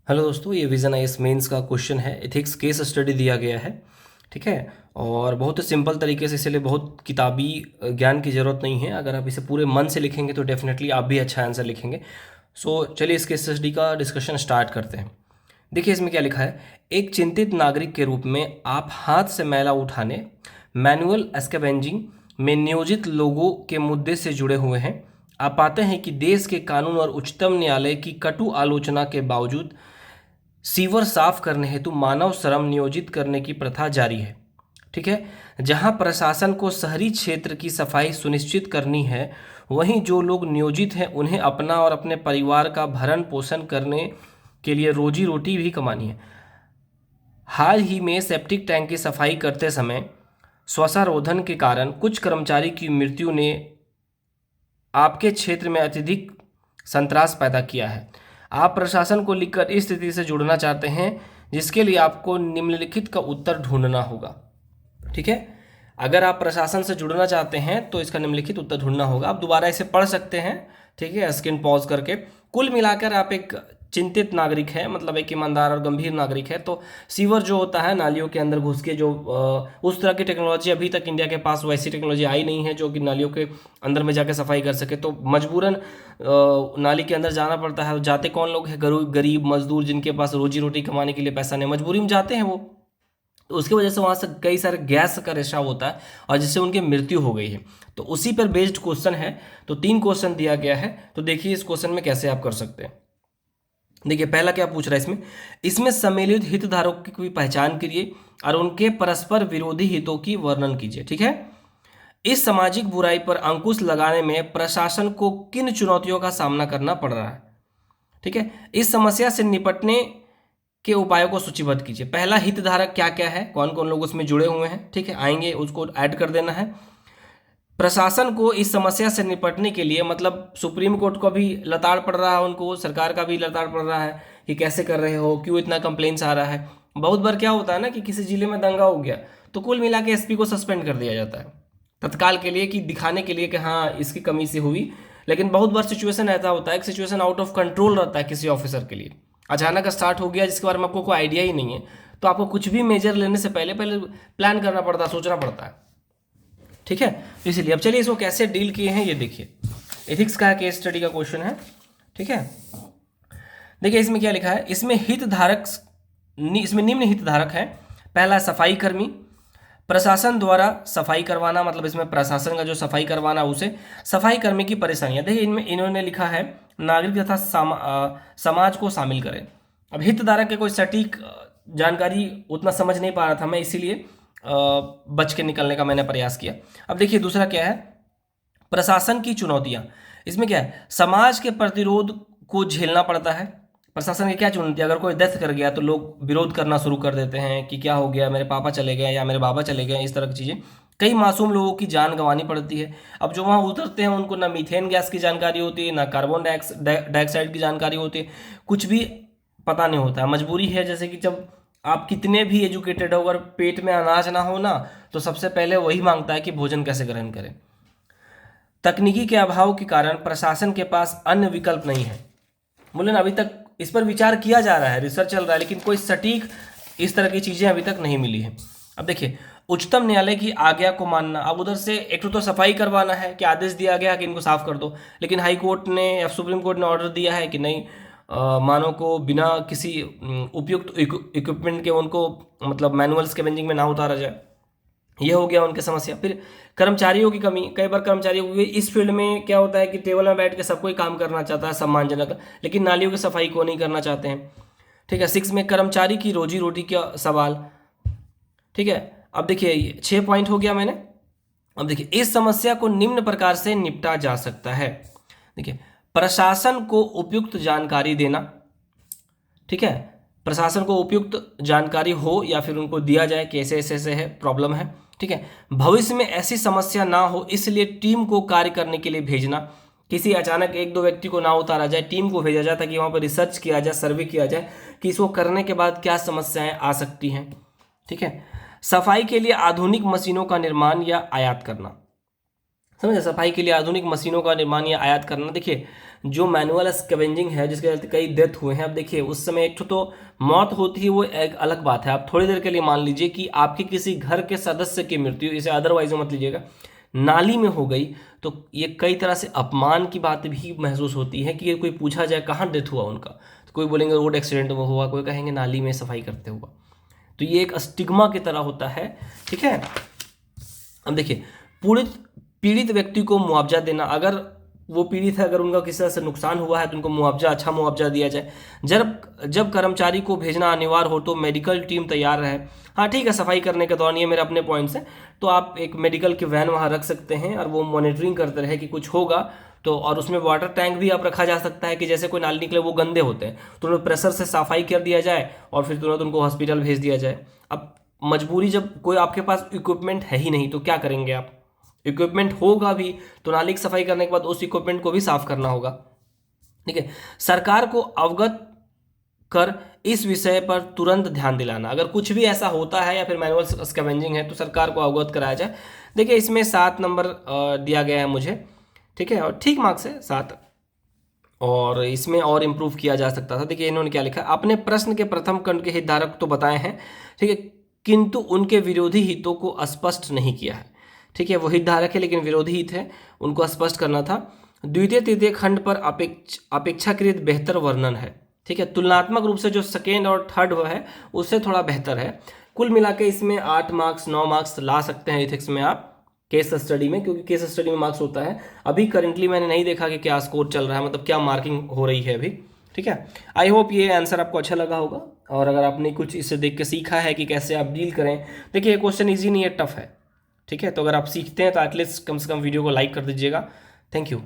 Hello दोस्तों, ये vision IAS mains का क्वेश्चन है। एथिक्स केस स्टडी दिया गया है। ठीक है। और बहुत ही सिंपल तरीके से, इसलिए बहुत किताबी ज्ञान की ज़रूरत नहीं है। अगर आप इसे पूरे मन से लिखेंगे तो डेफिनेटली आप भी अच्छा आंसर लिखेंगे। सो चलिए इस केस स्टडी का डिस्कशन स्टार्ट करते हैं। देखिए इसमें क्या लिखा है। एक चिंतित नागरिक के रूप में आप हाथ से मैला उठाने, मैनुअल स्कैवेंजिंग में नियोजित लोगों के मुद्दे से जुड़े हुए हैं। आप पाते हैं कि देश के कानून और उच्चतम न्यायालय की कटु आलोचना के बावजूद सीवर साफ करने हेतु मानव श्रम नियोजित करने की प्रथा जारी है। ठीक है। जहां प्रशासन को शहरी क्षेत्र की सफाई सुनिश्चित करनी है, वहीं जो लोग नियोजित हैं उन्हें अपना और अपने परिवार का भरण पोषण करने के लिए रोजी रोटी भी कमानी है। हाल ही में सेप्टिक टैंक की सफाई करते समय श्वासारोधन के कारण कुछ कर्मचारी की मृत्यु ने आपके क्षेत्र में अत्यधिक संतरास पैदा किया है। आप प्रशासन को लिखकर इस स्थिति से जुड़ना चाहते हैं, जिसके लिए आपको निम्नलिखित का उत्तर ढूंढना होगा। ठीक है। अगर आप प्रशासन से जुड़ना चाहते हैं तो इसका निम्नलिखित उत्तर ढूंढना होगा। आप दोबारा इसे पढ़ सकते हैं। ठीक है, स्क्रीन पॉज करके। कुल मिलाकर आप एक चिंतित नागरिक है, मतलब एक ईमानदार और गंभीर नागरिक है। तो सीवर जो होता है, नालियों के अंदर घुस के जो उस तरह की टेक्नोलॉजी अभी तक इंडिया के पास वैसी टेक्नोलॉजी आई नहीं है जो कि नालियों के अंदर में जाकर सफाई कर सके। तो मजबूरन नाली के अंदर जाना पड़ता है। जाते कौन लोग हैं? गरीब मजदूर, जिनके पास रोजी रोटी कमाने के लिए पैसा नहीं, मजबूरी में जाते हैं वो। तो उसकी वजह से वहाँ से कई सारे गैस का रिसाव होता है और जिससे उनकी मृत्यु हो गई है। तो उसी पर बेस्ड क्वेश्चन है। तो 3 क्वेश्चन दिया गया है। तो देखिए इस क्वेश्चन में कैसे आप कर सकते हैं। देखिए पहला क्या पूछ रहा है इसमें सम्मिलित हितधारकों की पहचान कीजिए और उनके परस्पर विरोधी हितों की वर्णन कीजिए। ठीक है। इस सामाजिक बुराई पर अंकुश लगाने में प्रशासन को किन चुनौतियों का सामना करना पड़ रहा है। ठीक है। इस समस्या से निपटने के उपायों को सूचीबद्ध कीजिए। पहला, हितधारक क्या क्या है, कौन कौन लोग उसमें जुड़े हुए हैं। ठीक है, आएंगे उसको ऐड कर देना है। प्रशासन को इस समस्या से निपटने के लिए, मतलब सुप्रीम कोर्ट को भी लताड़ पड़ रहा है, उनको सरकार का भी लताड़ पड़ रहा है कि कैसे कर रहे हो, क्यों इतना कंप्लेंट्स आ रहा है। बहुत बार क्या होता है ना कि किसी जिले में दंगा हो गया तो कुल मिला के एसपी को सस्पेंड कर दिया जाता है तत्काल के लिए, कि दिखाने के लिए कि हाँ इसकी कमी से हुई। लेकिन बहुत बार सिचुएशन ऐसा होता है कि सिचुएशन आउट ऑफ कंट्रोल रहता है किसी ऑफिसर के लिए, अचानक स्टार्ट हो गया जिसके बारे में आपको कोई आइडिया ही नहीं है। तो आपको कुछ भी मेजर लेने से पहले पहले प्लान करना पड़ता है, सोचना पड़ता है। ठीक है। इसलिए अब चलिए इसको कैसे डील किए हैं ये देखिए। एथिक्स का केस स्टडी का क्वेश्चन है। ठीक है। देखिए इसमें क्या लिखा है। इसमें निम्न हितधारक है। पहला, सफाई कर्मी। प्रशासन द्वारा सफाई करवाना, मतलब इसमें प्रशासन का जो सफाई करवाना उसे सफाई कर्मी की परेशानियां। देखिए इनमें इन्होंने लिखा है नागरिक तथा समाज को शामिल करें। अब हितधारक के कोई सटीक जानकारी उतना समझ नहीं पा रहा था मैं, इसीलिए बच के निकलने का मैंने प्रयास किया। अब देखिए दूसरा क्या है, प्रशासन की चुनौतियां। इसमें क्या है, समाज के प्रतिरोध को झेलना पड़ता है। प्रशासन की क्या चुनौती, अगर कोई डेथ कर गया तो लोग विरोध करना शुरू कर देते हैं कि क्या हो गया, मेरे पापा चले गए या मेरे बाबा चले गए, इस तरह की चीज़ें। कई मासूम लोगों की जान गंवानी पड़ती है। अब जो वहाँ उतरते हैं उनको ना मीथेन गैस की जानकारी होती है, ना कार्बन डाइऑक्साइड की जानकारी होती है, कुछ भी पता नहीं होता है। मजबूरी है, जैसे कि जब आप कितने भी एजुकेटेड हो, अगर पेट में अनाज ना हो ना, तो सबसे पहले वही मांगता है कि भोजन कैसे ग्रहण करें। तकनीकी के अभाव के कारण प्रशासन के पास अन्य विकल्प नहीं है। बोले ना, अभी तक इस पर विचार किया जा रहा है, रिसर्च चल रहा है, लेकिन कोई सटीक इस तरह की चीज़ें अभी तक नहीं मिली है। अब देखिए उच्चतम न्यायालय की आज्ञा को मानना। अब उधर से एक तो सफाई करवाना है कि आदेश दिया गया कि इनको साफ कर दो, लेकिन हाई कोर्ट ने या सुप्रीम कोर्ट ने ऑर्डर दिया है कि नहीं, मानव को बिना किसी उपयुक्त इक्विपमेंट के उनको, मतलब मैनुअल स्कैवेंजिंग में ना उतारा जाए। ये हो गया उनकी समस्या। फिर कर्मचारियों की कमी। कई बार कर्मचारियों को, इस फील्ड में क्या होता है कि टेबल में बैठ के सब कोई काम करना चाहता है सम्मानजनक, लेकिन नालियों की सफाई को नहीं करना चाहते हैं। ठीक है। 6 में कर्मचारी की रोजी रोटी का सवाल। ठीक है। अब देखिए 6 पॉइंट हो गया मैंने। अब देखिए इस समस्या को निम्न प्रकार से निपटा जा सकता है। देखिए, प्रशासन को उपयुक्त जानकारी देना। ठीक है, प्रशासन को उपयुक्त जानकारी हो या फिर उनको दिया जाए कि ऐसे ऐसे ऐसे है, प्रॉब्लम है। ठीक है। भविष्य में ऐसी समस्या ना हो इसलिए टीम को कार्य करने के लिए भेजना। किसी अचानक 1-2 व्यक्ति को ना उतारा जाए, टीम को भेजा जाए ताकि वहाँ पर रिसर्च किया जाए, सर्वे किया जाए कि इसको करने के बाद क्या समस्याएं आ सकती हैं। ठीक है। सफाई के लिए आधुनिक मशीनों का निर्माण या आयात करना। समझे, सफाई के लिए आधुनिक मशीनों का निर्माण या आयात करना। देखिए जो मैनुअल स्कैवेंजिंग है जिसके चलते कई डेथ हुए हैं, अब देखिए उस समय एक तो मौत होती है वो एक अलग बात है। आप थोड़ी देर के लिए मान लीजिए कि आपके किसी घर के सदस्य की मृत्यु, इसे अदरवाइज मत लीजिएगा, नाली में हो गई, तो ये कई तरह से अपमान की बात भी महसूस होती है कि ये कोई पूछा जाए कहाँ डेथ हुआ उनका, तो कोई बोलेंगे रोड एक्सीडेंट में हुआ, कोई कहेंगे नाली में सफाई करते हुआ। तो ये एक स्टिग्मा की तरह होता है, ठीक है। अब देखिए पीड़ित व्यक्ति को मुआवजा देना, अगर वो पीड़ित है, अगर उनका किसी तरह से नुकसान हुआ है तो उनको मुआवजा, अच्छा मुआवजा दिया जाए। जब कर्मचारी को भेजना अनिवार्य हो तो मेडिकल टीम तैयार रहे। हाँ ठीक है, सफाई करने के दौरान, ये मेरे अपने पॉइंट्स हैं, तो आप एक मेडिकल की वैन वहाँ रख सकते हैं और वो मॉनिटरिंग करते रहे कि कुछ होगा तो, और उसमें वाटर टैंक भी आप रखा जा सकता है कि जैसे कोई नाली निकले वो गंदे होते हैं तो उन्हें प्रेशर से सफाई कर दिया जाए और फिर तुरंत उनको हॉस्पिटल भेज दिया जाए। अब मजबूरी, जब कोई आपके पास इक्विपमेंट है ही नहीं तो क्या करेंगे आप, इक्विपमेंट होगा भी तो नाली की सफाई करने के बाद उस इक्विपमेंट को भी साफ करना होगा, ठीक है। सरकार को अवगत कर इस विषय पर तुरंत ध्यान दिलाना, अगर कुछ भी ऐसा होता है या फिर मैनुअल स्कैवेंजिंग है तो सरकार को अवगत कराया जाए। देखिए इसमें 7 नंबर दिया गया है मुझे, ठीक है, और ठीक मार्क्स है 7, और इसमें और इम्प्रूव किया जा सकता था। देखिए इन्होंने क्या लिखा, अपने प्रश्न के प्रथम खंड के हितधारक तो बताए हैं, ठीक है, किंतु उनके विरोधी हितों को स्पष्ट नहीं किया है, ठीक है। वो हितधारक है लेकिन विरोधी हित है, उनको स्पष्ट करना था। द्वितीय तृतीय खंड पर अपेक्षाकृत बेहतर वर्णन है, ठीक है, तुलनात्मक रूप से जो सेकेंड और थर्ड है उससे थोड़ा बेहतर है। कुल मिला के इसमें 8 मार्क्स 9 मार्क्स ला सकते हैं इथिक्स में आप केस स्टडी में, क्योंकि केस स्टडी में मार्क्स होता है। अभी करेंटली मैंने नहीं देखा कि क्या स्कोर चल रहा है, मतलब क्या मार्किंग हो रही है अभी, ठीक है। आई होप ये आंसर आपको अच्छा लगा होगा, और अगर आपने कुछ इससे देख के सीखा है कि कैसे आप डील करें। देखिए ये क्वेश्चन ईजी नहीं है, टफ है, ठीक है। तो अगर आप सीखते हैं तो एटलीस्ट कम से कम वीडियो को लाइक कर दीजिएगा। Thank you.